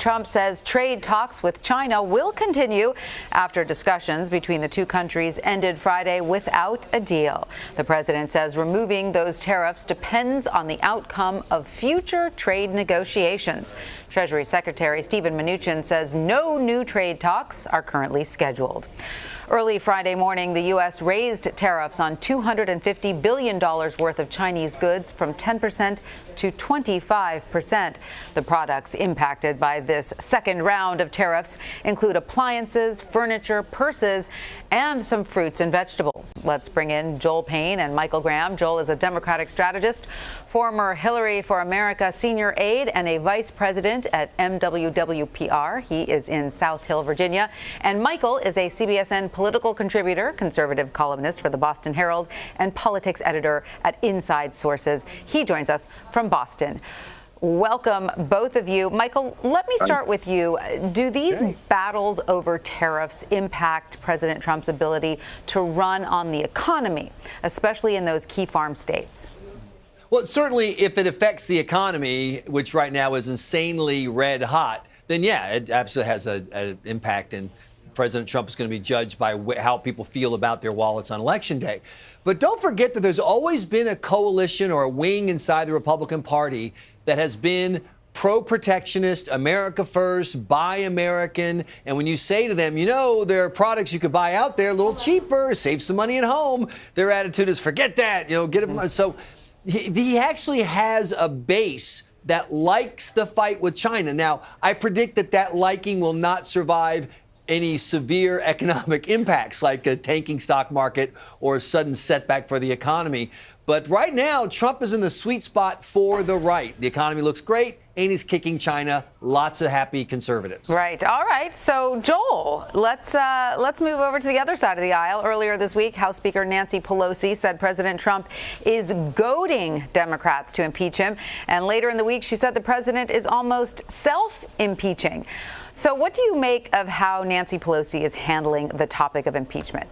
Trump says trade talks with China will continue after discussions between the two countries ended Friday without a deal. The president says removing those tariffs depends on the outcome of future trade negotiations. Treasury Secretary Steven Mnuchin says no new trade talks are currently scheduled. Early Friday morning, the U.S. raised tariffs on $250 billion worth of Chinese goods from 10% to 25%. The products impacted by this second round of tariffs include appliances, furniture, purses, and some fruits and vegetables. Let's bring in Joel Payne and Michael Graham. Joel is a Democratic strategist, former Hillary for America senior aide, and a vice president at MWWPR. He is in South Hill, Virginia. And Michael is a CBSN political contributor, conservative columnist for the Boston Herald, and politics editor at Inside Sources. He joins us from Boston. Welcome, both of you. Michael, let me start with you. Do these battles over tariffs impact President Trump's ability to run on the economy, especially in those key farm states? Well, certainly if it affects the economy, which right now is insanely red hot, then yeah, it absolutely has an impact, and President Trump is going to be judged by how people feel about their wallets on Election Day. But don't forget that there's always been a coalition or a wing inside the Republican Party that has been pro-protectionist, America first, buy American. And when you say to them, you know, there are products you could buy out there a little cheaper, save some money at home, their attitude is forget that, you know, get it. So he actually has a base that likes the fight with China. Now, I predict that liking will not survive any severe economic impacts like a tanking stock market or a sudden setback for the economy. But right now, Trump is in the sweet spot for the right. The economy looks great, and he's kicking China. Lots of happy conservatives. Right. All right. So, Joel, let's move over to the other side of the aisle. Earlier this week, House Speaker Nancy Pelosi said President Trump is goading Democrats to impeach him. And later in the week, she said the president is almost self-impeaching. So what do you make of how Nancy Pelosi is handling the topic of impeachment?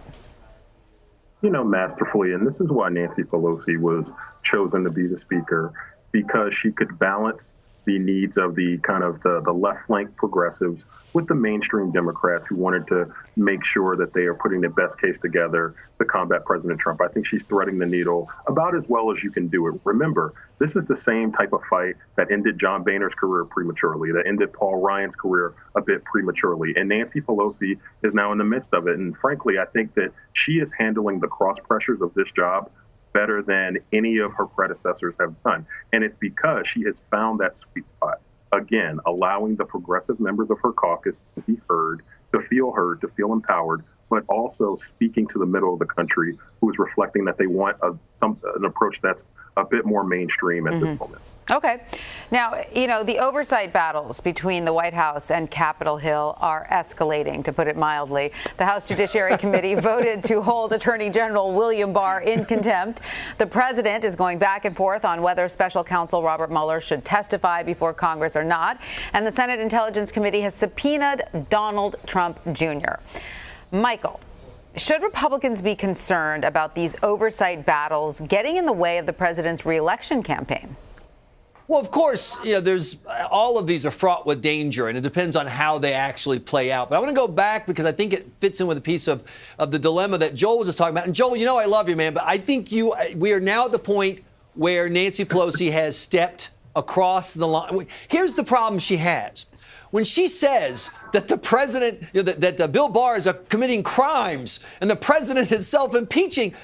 You know, masterfully. And this is why Nancy Pelosi was chosen to be the speaker, because she could balance the needs of the kind of the left flank progressives with the mainstream Democrats who wanted to make sure that they are putting the best case together to combat President Trump. I think she's threading the needle about as well as you can do it. Remember, this is the same type of fight that ended John Boehner's career prematurely, that ended Paul Ryan's career a bit prematurely. And Nancy Pelosi is now in the midst of it. And frankly, I think that she is handling the cross pressures of this job better than any of her predecessors have done. And it's because she has found that sweet spot. Again, allowing the progressive members of her caucus to be heard, to feel empowered, but also speaking to the middle of the country who is reflecting that they want an approach that's a bit more mainstream at this moment. Okay. Now, you know, the oversight battles between the White House and Capitol Hill are escalating, to put it mildly. The House Judiciary Committee voted to hold Attorney General William Barr in contempt. The president is going back and forth on whether special counsel Robert Mueller should testify before Congress or not. And the Senate Intelligence Committee has subpoenaed Donald Trump Jr. Michael, should Republicans be concerned about these oversight battles getting in the way of the president's reelection campaign? Well, of course, you know, all of these are fraught with danger, and it depends on how they actually play out. But I want to go back because I think it fits in with a piece of the dilemma that Joel was just talking about. And Joel, you know I love you, man, but I think we are now at the point where Nancy Pelosi has stepped across the line. Here's the problem she has. When she says that the president, you know, that Bill Barr is committing crimes and the president is self-impeaching,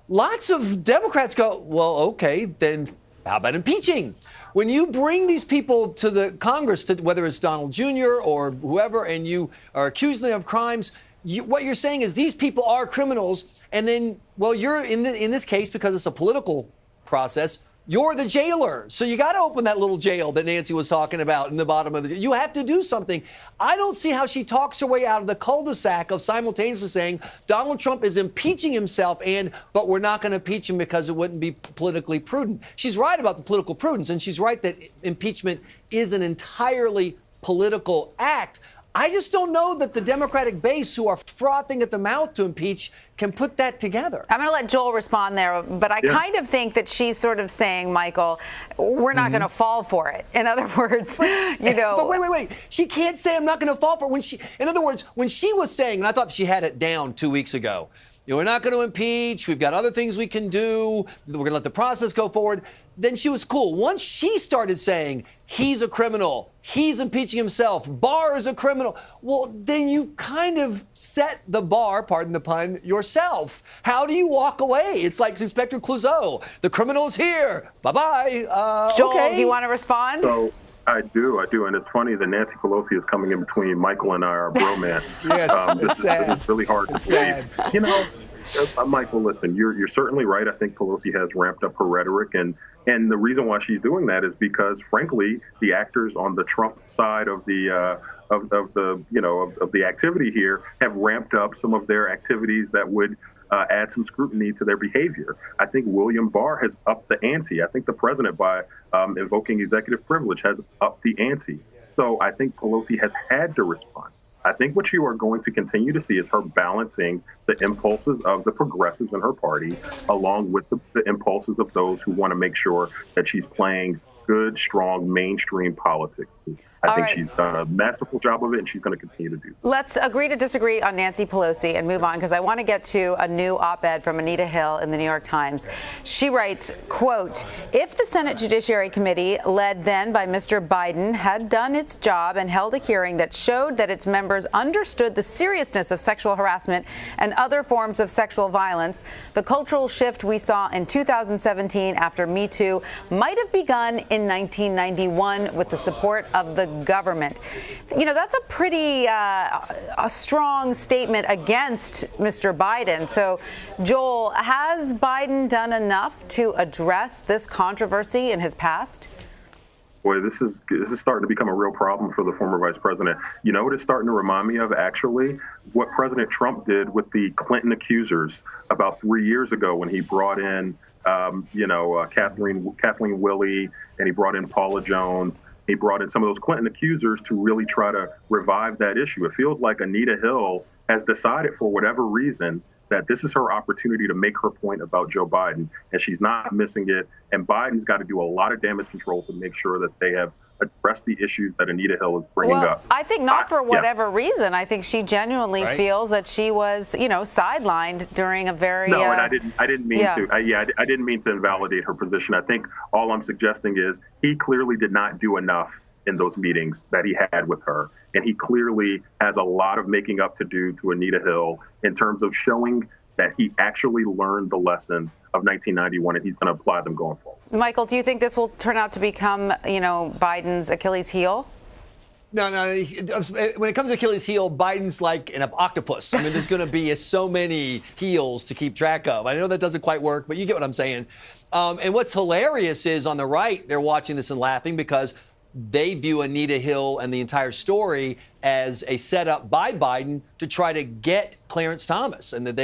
lots of Democrats go, well, okay, then how about impeaching? When you bring these people to the Congress, whether it's Donald Jr. or whoever, and you are accusing them of crimes, what you're saying is these people are criminals. And then, well, you're in this case, because it's a political process, you're the jailer. So you got to open that little jail that Nancy was talking about in the bottom of the. You have to do something. I don't see how she talks her way out of the cul-de-sac of simultaneously saying Donald Trump is impeaching himself but we're not going to impeach him because it wouldn't be politically prudent. She's right about the political prudence, and she's right that impeachment is an entirely political act. I just don't know that the Democratic base, who are frothing at the mouth to impeach, can put that together. I'm going to let Joel respond there, but I kind of think that she's sort of saying, Michael, we're not going to fall for it. In other words, you know. But wait. She can't say I'm not going to fall for it. In other words, when she was saying, and I thought she had it down 2 weeks ago, we're not going to impeach. We've got other things we can do. We're going to let the process go forward. Then she was cool. Once she started saying he's a criminal, he's impeaching himself, Barr is a criminal, well, then you've kind of set the bar, pardon the pun, yourself. How do you walk away? It's like Inspector Clouseau. The criminal is here. Bye-bye. Joel, okay. do you want to respond? So I do, and it's funny that Nancy Pelosi is coming in between Michael and I, our bromance. Yes, this is really hard to believe. You know, Michael, listen, you're certainly right. I think Pelosi has ramped up her rhetoric, and the reason why she's doing that is because, frankly, the actors on the Trump side of the of the activity here have ramped up some of their activities that would add some scrutiny to their behavior. I think William Barr has upped the ante. I think the president, by invoking executive privilege, has upped the ante. So I think Pelosi has had to respond. I think what you are going to continue to see is her balancing the impulses of the progressives in her party along with the impulses of those who want to make sure that she's playing good, strong, mainstream politics. I think she's done a masterful job of it, and she's going to continue to do so. Let's agree to disagree on Nancy Pelosi and move on, because I want to get to a new op-ed from Anita Hill in the New York Times. She writes, quote, if the Senate Judiciary Committee, led then by Mr. Biden, had done its job and held a hearing that showed that its members understood the seriousness of sexual harassment and other forms of sexual violence, the cultural shift we saw in 2017 after Me Too might have begun in 1991 with the support of the government. You know, that's a pretty a strong statement against Mr. Biden. So, Joel, has Biden done enough to address this controversy in his past? Boy, this is starting to become a real problem for the former vice president. You know what it's starting to remind me of, actually? What President Trump did with the Clinton accusers about 3 years ago when he brought in, Kathleen Willey, and he brought in Paula Jones. He brought in some of those Clinton accusers to really try to revive that issue. It feels like Anita Hill has decided, for whatever reason, that this is her opportunity to make her point about Joe Biden, and she's not missing it. And Biden's got to do a lot of damage control to make sure that they have addressed the issues that Anita Hill is bringing up. I think not for whatever reason. I think she genuinely feels that she was, sidelined during a very and I didn't mean to. I didn't mean to invalidate her position. I think all I'm suggesting is he clearly did not do enough in those meetings that he had with her. And he clearly has a lot of making up to do to Anita Hill in terms of showing that he actually learned the lessons of 1991 and he's going to apply them going forward. Michael, do you think this will turn out to become, Biden's Achilles heel? No. When it comes to Achilles heel, Biden's like an octopus. I mean, there's going to be so many heels to keep track of. I know that doesn't quite work, but you get what I'm saying. And what's hilarious is on the right, they're watching this and laughing because they view Anita Hill and the entire story as a setup by Biden to try to get Clarence Thomas. And that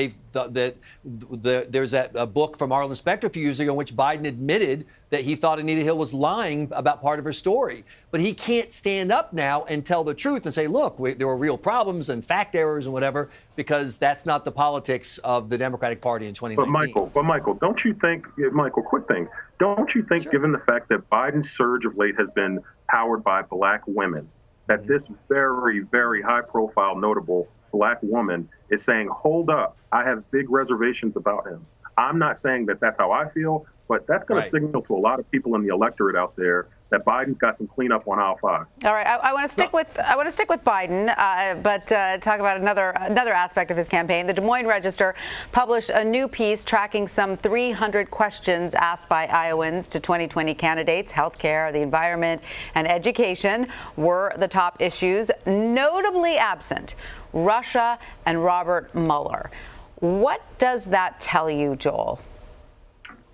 there's a book from Arlen Specter a few years ago in which Biden admitted that he thought Anita Hill was lying about part of her story. But he can't stand up now and tell the truth and say, look, there were real problems and fact errors and whatever, because that's not the politics of the Democratic Party in 2019. But Michael, don't you think, quick thing, don't you think, given the fact that Biden's surge of late has been powered by black women, that this very, very high-profile, notable black woman is saying, hold up, I have big reservations about him. I'm not saying that that's how I feel, but that's going to signal to a lot of people in the electorate out there that Biden's got some cleanup on aisle 5. All right, I want to stick with Biden, but talk about another aspect of his campaign. The Des Moines Register published a new piece tracking some 300 questions asked by Iowans to 2020 candidates. Healthcare, the environment, and education were the top issues, notably absent Russia and Robert Mueller. What does that tell you, Joel?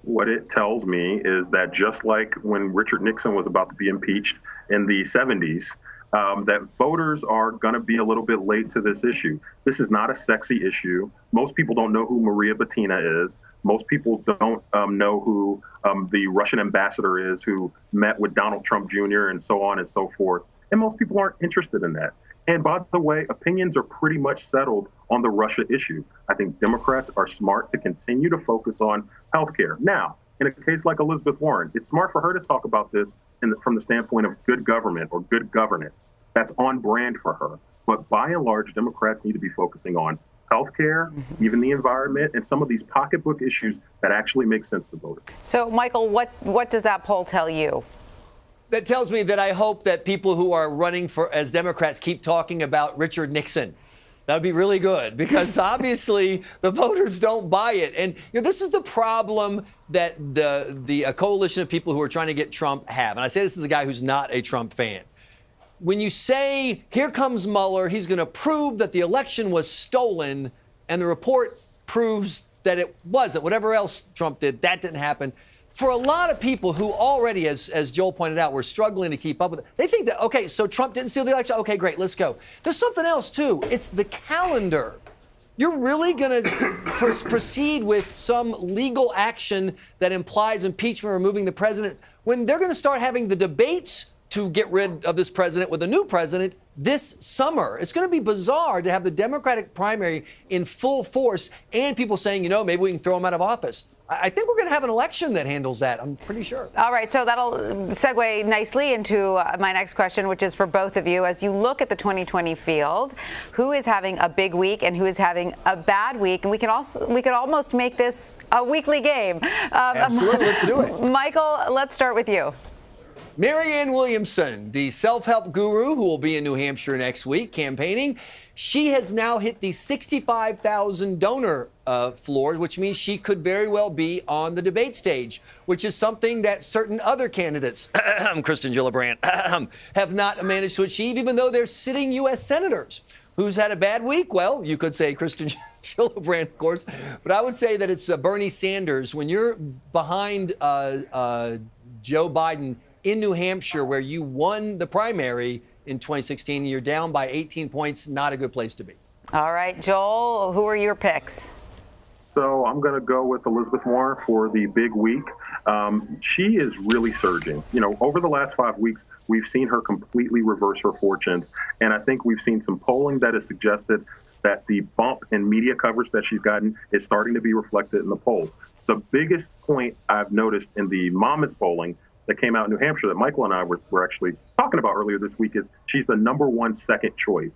What it tells me is that just like when Richard Nixon was about to be impeached in the 70s, that voters are going to be a little bit late to this issue. This is not a sexy issue. Most people don't know who Maria Butina is. Most people don't know who the Russian ambassador is who met with Donald Trump Jr. and so on and so forth. And most people aren't interested in that. And by the way, opinions are pretty much settled on the Russia issue. I think Democrats are smart to continue to focus on healthcare. Now, in a case like Elizabeth Warren, it's smart for her to talk about this from the standpoint of good government or good governance. That's on brand for her. But by and large, Democrats need to be focusing on healthcare, even the environment, and some of these pocketbook issues that actually make sense to voters. So, Michael, what does that poll tell you? That tells me that I hope that people who are running for as Democrats keep talking about Richard Nixon. That would be really good, because obviously the voters don't buy it. And this is the problem that the coalition of people who are trying to get Trump have. And I say this as a guy who's not a Trump fan. When you say, here comes Mueller, he's going to prove that the election was stolen, and the report proves that it wasn't. Whatever else Trump did, that didn't happen. For a lot of people who already, as Joel pointed out, were struggling to keep up with it, they think that, okay, so Trump didn't steal the election. Okay, great, let's go. There's something else, too. It's the calendar. You're really going to proceed with some legal action that implies impeachment, removing the president, when they're going to start having the debates to get rid of this president with a new president this summer. It's going to be bizarre to have the Democratic primary in full force and people saying, maybe we can throw him out of office. I think we're going to have an election that handles that. I'm pretty sure. All right. So that'll segue nicely into my next question, which is for both of you. As you look at the 2020 field, who is having a big week and who is having a bad week? And we could almost make this a weekly game. Absolutely. Let's do it. Michael, let's start with you. Marianne Williamson, the self-help guru who will be in New Hampshire next week campaigning, she has now hit the 65,000 donor floor, which means she could very well be on the debate stage, which is something that certain other candidates, Kristen Gillibrand, have not managed to achieve, even though they're sitting U.S. senators. Who's had a bad week? Well, you could say Kristen Gillibrand, of course, but I would say that it's Bernie Sanders. When you're behind Joe Biden in New Hampshire, where you won the primary in 2016, you're down by 18 points, not a good place to be. All right, Joel, who are your picks? So I'm going to go with Elizabeth Warren for the big week. She is really surging. Over the last 5 weeks, we've seen her completely reverse her fortunes. And I think we've seen some polling that has suggested that the bump in media coverage that she's gotten is starting to be reflected in the polls. The biggest point I've noticed in the Monmouth polling that came out in New Hampshire that Michael and I were actually talking about earlier this week is she's the #1 second choice.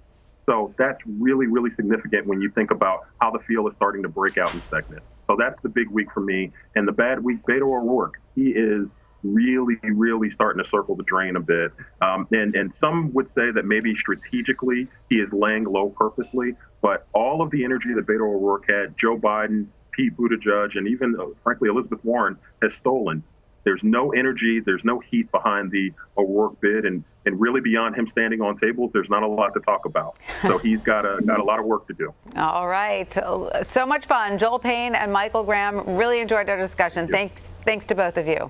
So that's really, really significant when you think about how the field is starting to break out in segments. So that's the big week for me. And the bad week, Beto O'Rourke, he is really, really starting to circle the drain a bit. And some would say that maybe strategically he is laying low purposely, but all of the energy that Beto O'Rourke had, Joe Biden, Pete Buttigieg, and even, frankly, Elizabeth Warren has stolen. There's no energy, there's no heat behind the O'Rourke bid, and really beyond him standing on tables, there's not a lot to talk about. So he's got a lot of work to do. All right. So much fun. Joel Payne and Michael Graham, really enjoyed our discussion. Thanks to both of you.